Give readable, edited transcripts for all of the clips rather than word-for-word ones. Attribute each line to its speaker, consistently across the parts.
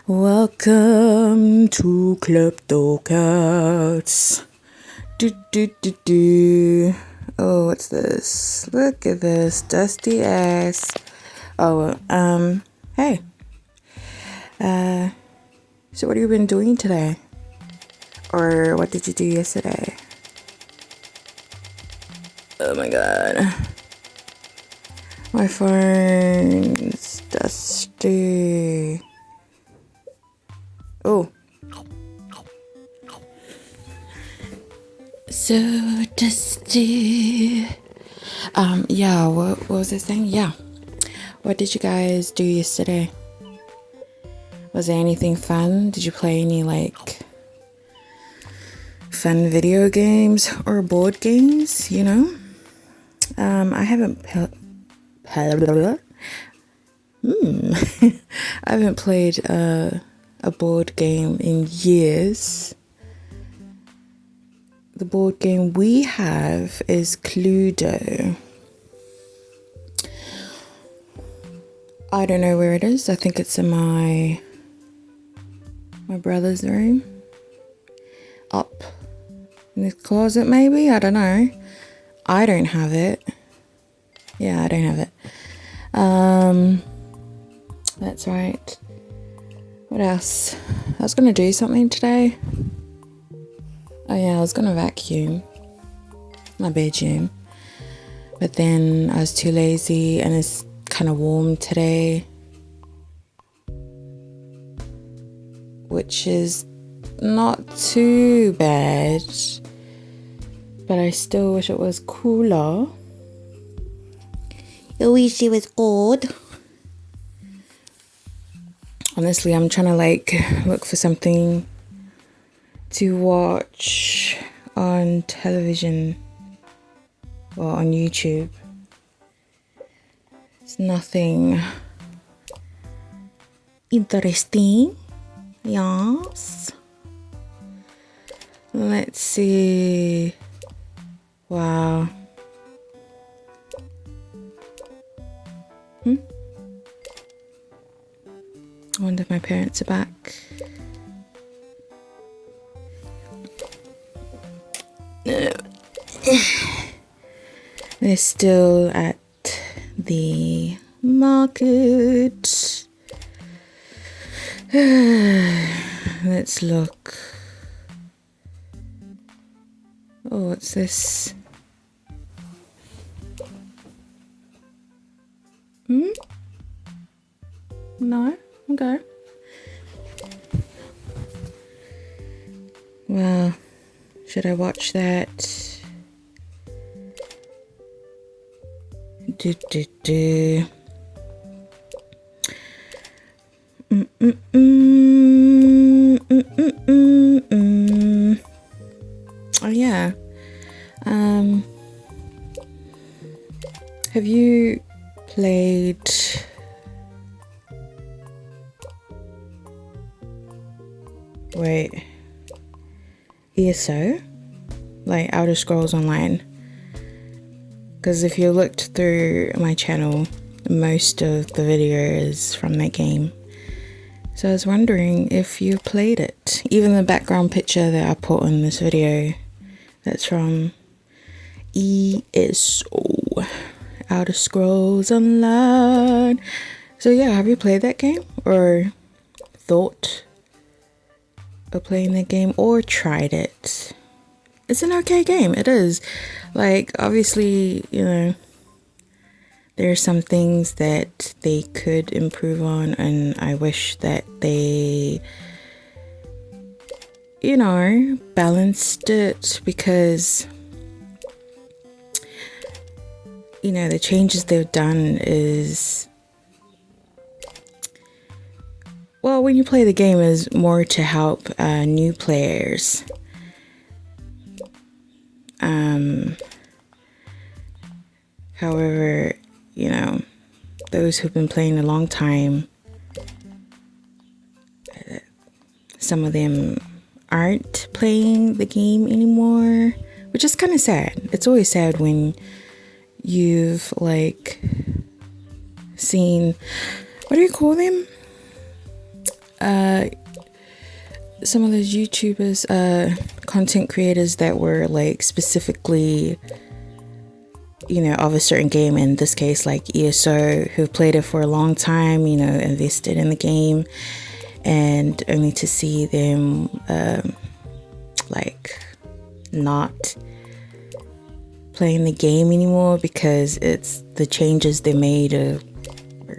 Speaker 1: Welcome to KLEPTOCATS. Do. Oh, what's this? Look at this dusty ass. Oh, hey. So what have you been doing today? Or what did you do yesterday? Oh my god. My phone's dusty. Oh. So dusty. Yeah, what was I saying? Yeah. What did you guys do yesterday? Was there anything fun? Did you play any fun video games or board games, you know? I haven't I haven't played a board game in years. The board game we have is Cluedo. I don't know where it is. I think it's in my brother's room. Up in the closet maybe? I don't know. I don't have it. Yeah, I don't have it. That's right. What else? I was gonna do something today. Oh yeah, I was gonna vacuum my bedroom, but then I was too lazy and it's kind of warm today, which is not too bad, but I still wish it was cooler. I wish it was cold. Honestly, I'm trying to look for something to watch on television or on YouTube. It's nothing interesting. Yes. Let's see. Wow. I wonder if my parents are back. They're still at the market. Let's look. Oh, what's this? No? Okay. Well, should I watch that? Oh yeah. Have you played ESO? Outer Scrolls Online? Because if you looked through my channel, most of the video is from that game. So I was wondering if you played it. Even the background picture that I put on this video, that's from ESO, Outer Scrolls Online. So yeah, have you played that game? Or thought of playing the game? Or tried it? It's an okay game. It is. Obviously, you know, there are some things that they could improve on, and I wish that they, you know, balanced it, because, you know, the changes they've done is, well, when you play the game, is more to help new players. However, you know, those who've been playing a long time, some of them aren't playing the game anymore, which is kind of sad. It's always sad when you've seen, what do you call them? some of those YouTubers, content creators that were like specifically, of a certain game, in this case like ESO, who've played it for a long time, invested in the game, and only to see them like not playing the game anymore because it's the changes they made are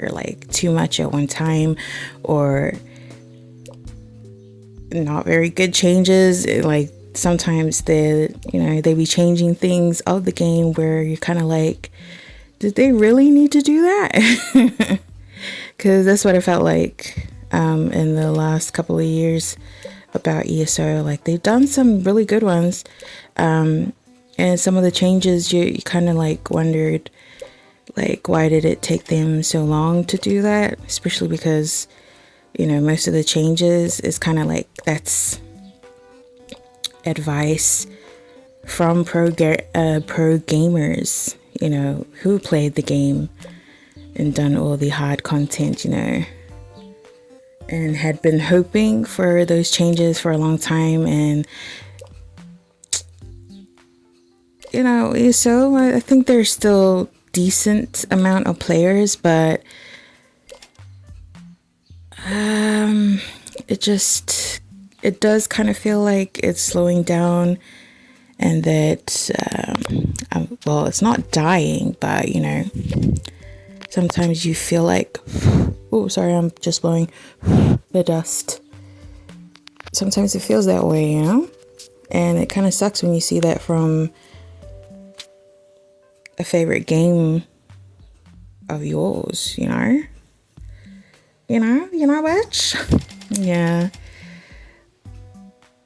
Speaker 1: like too much at one time, or not very good changes. Like sometimes they be changing things of the game where you're kind of like, did they really need to do that? Because that's what I felt like in the last couple of years about ESO. Like they've done some really good ones, and some of the changes you kind of like wondered, like, why did it take them so long to do that? Especially because most of the changes is kind of like, that's advice from pro gamers, who played the game and done all the hard content, and had been hoping for those changes for a long time. And so I think there's still decent amount of players, but it does kind of feel like it's slowing down, and that well, it's not dying, but sometimes you feel like, oh sorry, I'm just blowing the dust. Sometimes it feels that way, and it kind of sucks when you see that from a favorite game of yours, bitch. Yeah,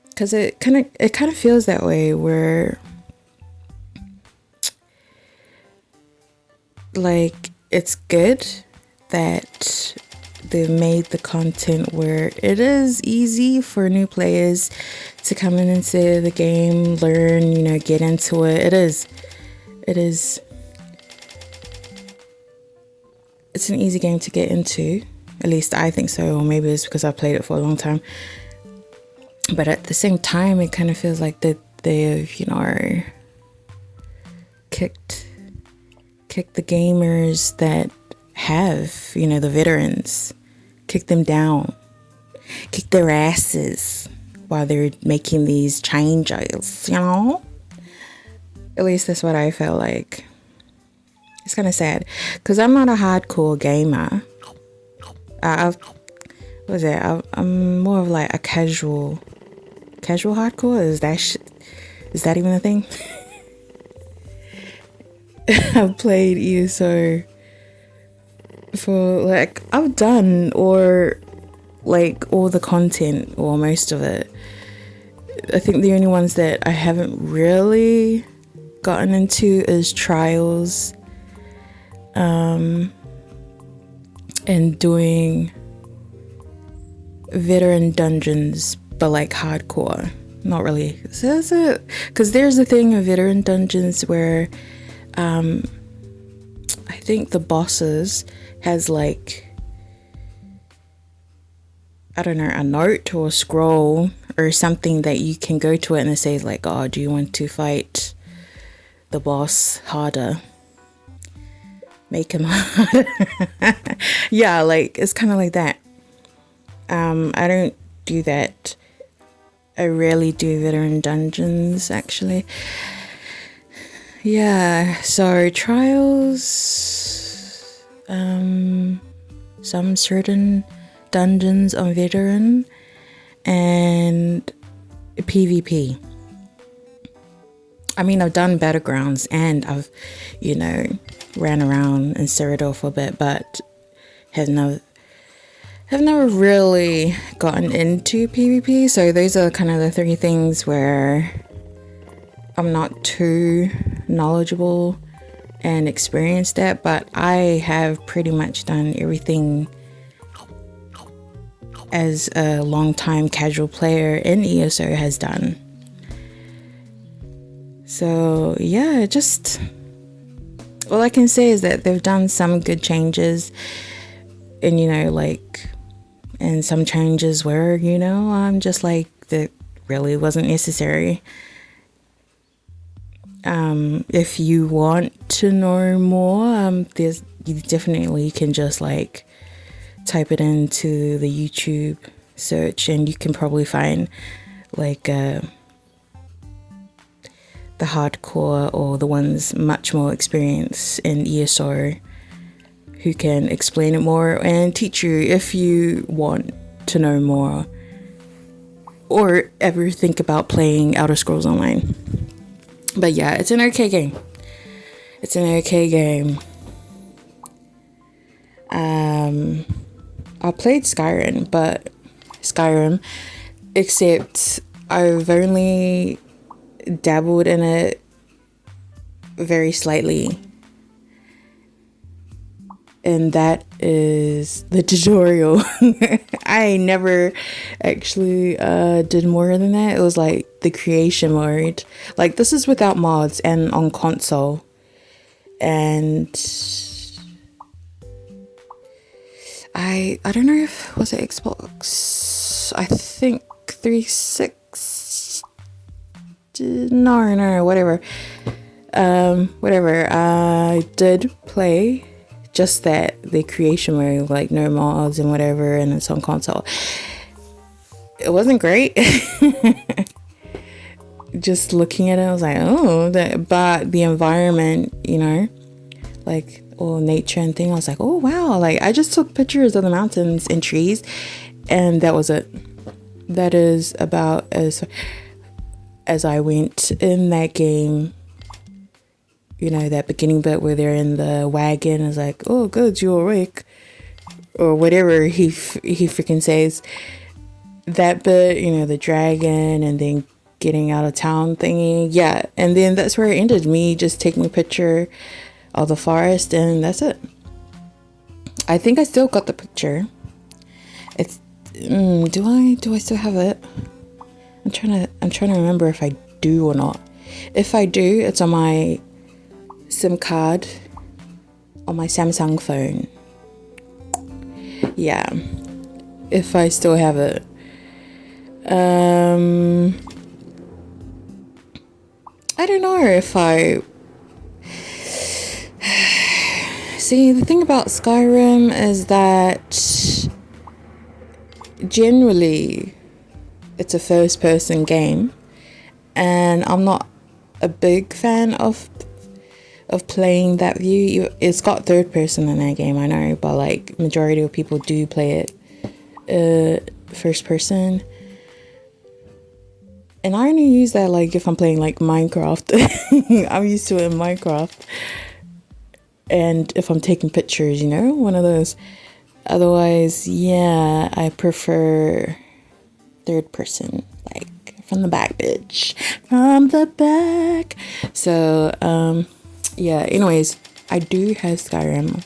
Speaker 1: because it kind of feels that way, where like it's good that they made the content where it is easy for new players to come in into the game, learn, get into it. It's an easy game to get into. At least I think so, or maybe it's because I played it for a long time. But at the same time, it kind of feels like that they've, kicked the gamers that have, the veterans, kick them down, kick their asses while they're making these changes, At least that's what I felt like. It's kind of sad because I'm not a hardcore gamer. I'm more of like a casual hardcore. Is that even a thing? I've played ESO for like, I've done or like all the content or most of it. I think the only ones that I haven't really gotten into is trials, and doing veteran dungeons, but like hardcore, not really. So because there's a thing of veteran dungeons where I think the bosses has like, I don't know, a note or a scroll or something that you can go to it, and it says like, oh, do you want to fight the boss harder? Make him harder. Yeah, like it's kind of like that. I don't do that. I rarely do veteran dungeons, actually. Yeah, so trials, some certain dungeons on veteran, and PvP. I mean, I've done battlegrounds and I've, ran around in Cyrodiil for a bit, but have never really gotten into PvP. So those are kind of the three things where I'm not too knowledgeable and experienced at, but I have pretty much done everything as a long-time casual player in ESO has done. So yeah, all I can say is that they've done some good changes, and like and some changes where, you know, I'm just like, that really wasn't necessary. If you want to know more, you definitely can just like type it into the YouTube search, and you can probably find like the hardcore or the ones much more experienced in ESO who can explain it more and teach you if you want to know more or ever think about playing Elder Scrolls Online. But yeah, it's an okay game. It's an okay game. I played Skyrim, except I've only dabbled in it very slightly. And that is the tutorial. I never actually did more than that. It was like the creation mode. Like, this is without mods and on console. And I don't know if, was it Xbox? I think 360. No, whatever. I did play just that, the creation mode, like no mods and whatever, and it's on console. It wasn't great. Just looking at it, I was like, oh, but the environment, you know, like all nature and thing, I was like, oh wow, like I just took pictures of the mountains and trees, and that was it. That is about as I went in that game. You know, that beginning bit where they're in the wagon is like, oh good, you're awake, or whatever he freaking says. That bit, you know, the dragon and then getting out of town thingy, yeah. And then that's where it ended, me just taking a picture of the forest, and that's it. I think I still got the picture. It's do I still have it? I'm trying to remember if I do or not. If I do, it's on my SIM card on my Samsung phone. Yeah, if I still have it. I don't know if I see, the thing about Skyrim is that generally it's a first person game, and I'm not a big fan of playing that view. It's got third person in that game, I know, but like majority of people do play it first person, and I only use that like if I'm playing like Minecraft. I'm used to it in Minecraft, and if I'm taking pictures, you know, one of those. Otherwise, yeah, I prefer third person, like from the back, bitch, from the back. So yeah, anyways, I do have Skyrim,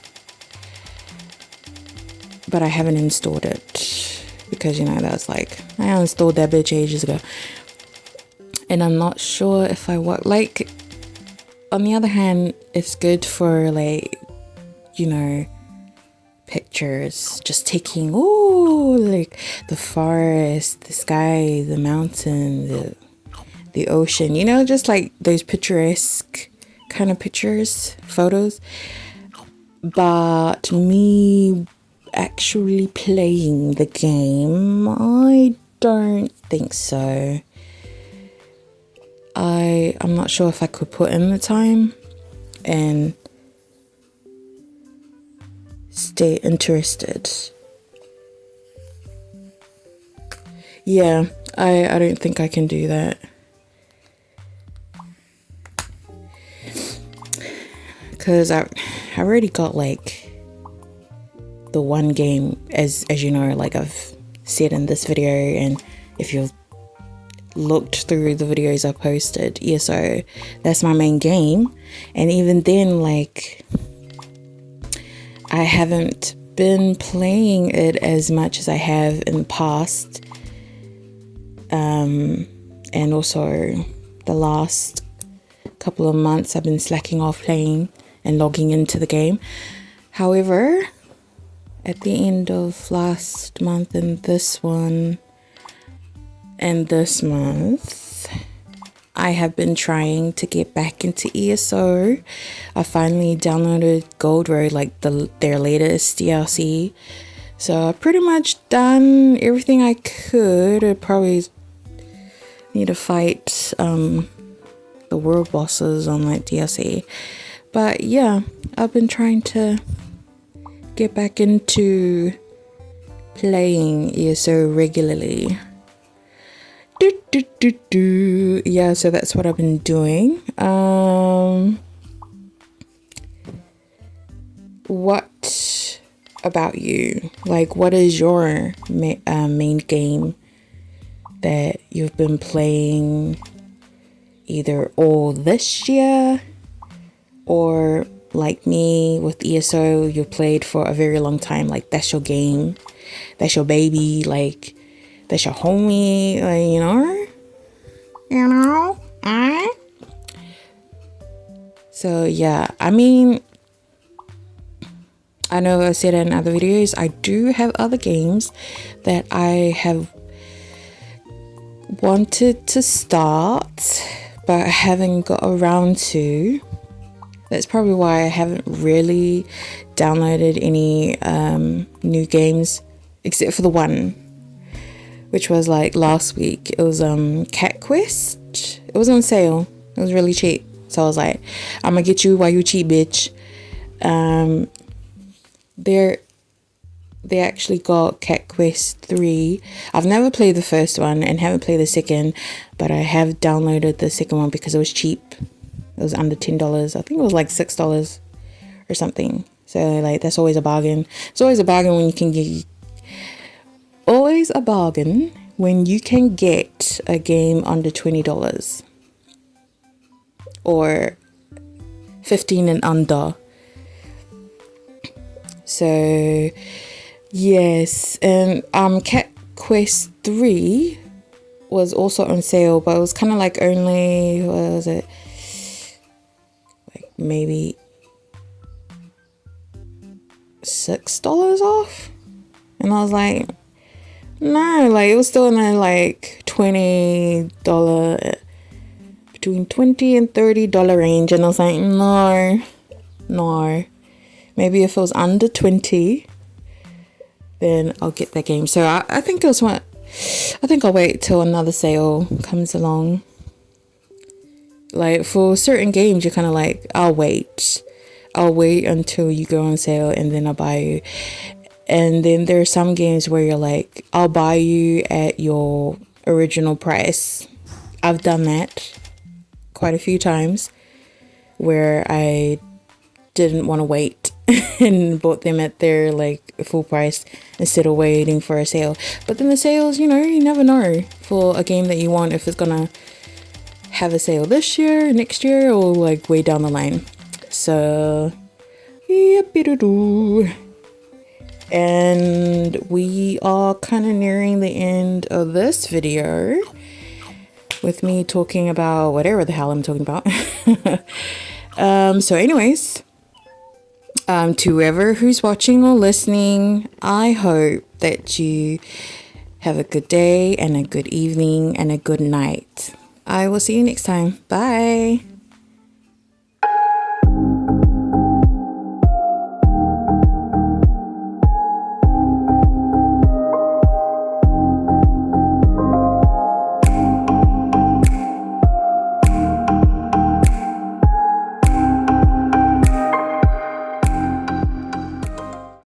Speaker 1: but I haven't installed it because, you know, that's like, I uninstalled that bitch ages ago, and I'm not sure if I want, like, on the other hand, it's good for like, you know, pictures, just taking, oh, like the forest, the sky, the mountain, the ocean, you know, just like those picturesque kind of pictures, photos. But me actually playing the game, I don't think so. I'm not sure if I could put in the time and stay interested. Yeah, I don't think I can do that. Because I already got like the one game, as you know, like I've said in this video, and if you've looked through the videos I posted, ESO, that's my main game. And even then, like, I haven't been playing it as much as I have in the past. And also the last couple of months I've been slacking off playing and logging into the game. However, at the end of last month and this one and this month, I have been trying to get back into ESO. I finally downloaded Gold Road, like their latest DLC. So I pretty much done everything I could. I probably need to fight the world bosses on that DLC. But yeah, I've been trying to get back into playing ESO regularly. Yeah, so that's what I've been doing. What about you? Like, what is your main game that you've been playing either all this year, or like me with ESO, you've played for a very long time? Like, that's your game, that's your baby, like that's your homie, like, you know. So yeah, I mean, I know I said in other videos, I do have other games that I have wanted to start, but I haven't got around to. That's probably why I haven't really downloaded any new games, except for the one, which was like last week. It was Cat Quest. It was on sale. It was really cheap. So I was like, I'm gonna get you while you cheap, bitch. They actually got Cat Quest 3. I've never played the first one and haven't played the second, but I have downloaded the second one because it was cheap. It was under $10. I think it was like $6 or something. So like, that's always a bargain. It's always a bargain when you can get a game under $20 or 15 and under. So yes, and Cat Quest 3 was also on sale, but it was kind of like only, what was it, like maybe $6 off, and I was like, no, like it was still in the like $20, between $20 and $30 range, and I was like, no. Maybe if it was under 20, then I'll get that game. So I think I'll wait till another sale comes along. Like for certain games, you're kind of like, I'll wait until you go on sale and then I'll buy you. And then there are some games where you're like, I'll buy you at your original price. I've done that quite a few times where I didn't want to wait and bought them at their like full price instead of waiting for a sale. But then the sales, you never know for a game that you want if it's gonna have a sale this year, next year, or like way down the line. So yippee-doo-doo. And we are kind of nearing the end of this video with me talking about whatever the hell I'm talking about. So anyways, to whoever who's watching or listening, I hope that you have a good day and a good evening and a good night. I will see you next time. Bye.